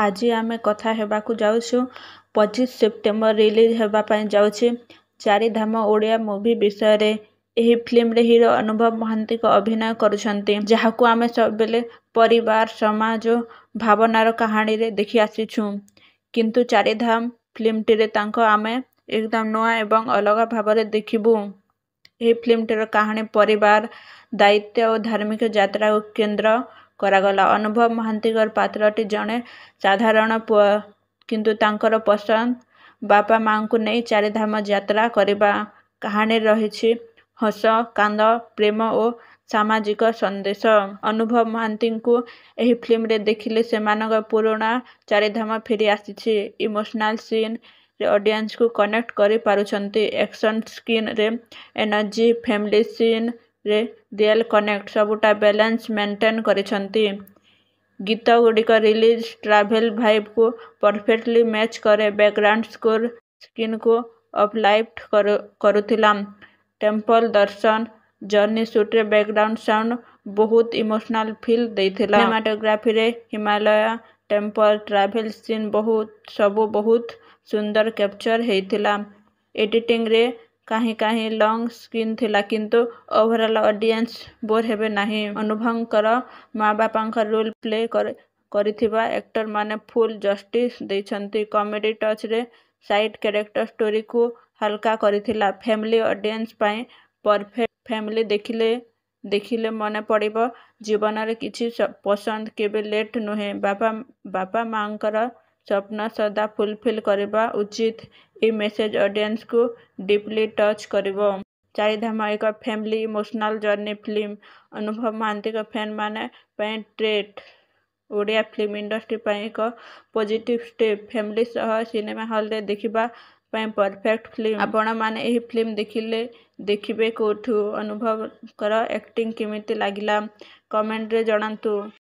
आज आमे कथा हेबाकु जाउछु 25 सेप्टेम्बर रिलीज हेबा पई जाउछि चारिधाम ओडिया मूवी विषय रे। एही फिल्म रे हीरो अनुभव महांती को अभिनय करुछंती जहाकु आमे सब बेले परिवार समाज भावनार कहानी रे देखि आसीछु किंतु चारिधाम फिल्म टी रे तांको आमे एकदम नया एवं अलग भाव देखिबू। एही फिल्म टीर कहानी परिवार दायित्व और धार्मिक यात्रा को केंद्र करागला। अनुभव महांतीकर पात्रटी जड़े साधारण पुआ किंतु तांकर पसंद बापा माँ को नहीं चारिधाम यात्रा करबा। कहानी रही हस कांद प्रेम और सामाजिक संदेश। अनुभव महांती को एही फिल्म रे देखिले सेमानक पुराना चारिधाम फेरी आसी इमोशनल सीन रे ऑडियंस को कनेक्ट करि पारुछंती। एक्शन स्किन रे एनर्जी फैमिली सीन रे रियल कनेक्ट सबुटा बैलेंस मेंटेन करिछंती। गीत गुड़िक रिलीज ट्रैवल वाइब को परफेक्टली मैच करे। बैकग्राउंड स्कोर स्किन को अपलाइफ्ट करुथिला। टेम्पल दर्शन जर्नी शूट रे बैकग्राउंड साउंड बहुत इमोशनल फील देथिला। सिनेमाटोग्राफी रे हिमालय टेम्पल ट्रैवल सीन बहुत सुंदर कैप्चर हेथिला। एडिटिंग रे कहीं कहीं लॉन्ग स्क्रीन थिला किंतु ओवरऑल ऑडियंस बोर हेबे नहीं। अनुभवकर माँ बापा रोल प्ले करिथिबा एक्टर माने फुल जस्टिस देछंती। कॉमेडी टच रे साइड कैरेक्टर स्टोरी को हल्का करिथिला। फैमिली ऑडियंस पाए परफेक्ट। फैमिली देखिले मने पड़िबो जीवन रे किछि पसंद केबे लेट नुहे। बापा माँकर स्वप्न सदा फुलफिल करबा उचित। ए मेसेज ऑडियंस को डीपली टच करिबो। चारिधाम एक फैमिली इमोशनल जर्नी फिल्म। अनुभव महांती का फैन माने ट्रेट ओडिया फिल्म इंडस्ट्री पाई एक पॉजिटिव स्टेप। फैमिली सह सिनेमा हॉल रे देखिबा पाई परफेक्ट फिल्म। आपण माने एही फिल्म देखिबे कोठू। अनुभव कर एक्टिंग केमिति लागिला कमेंट रे जणांतु।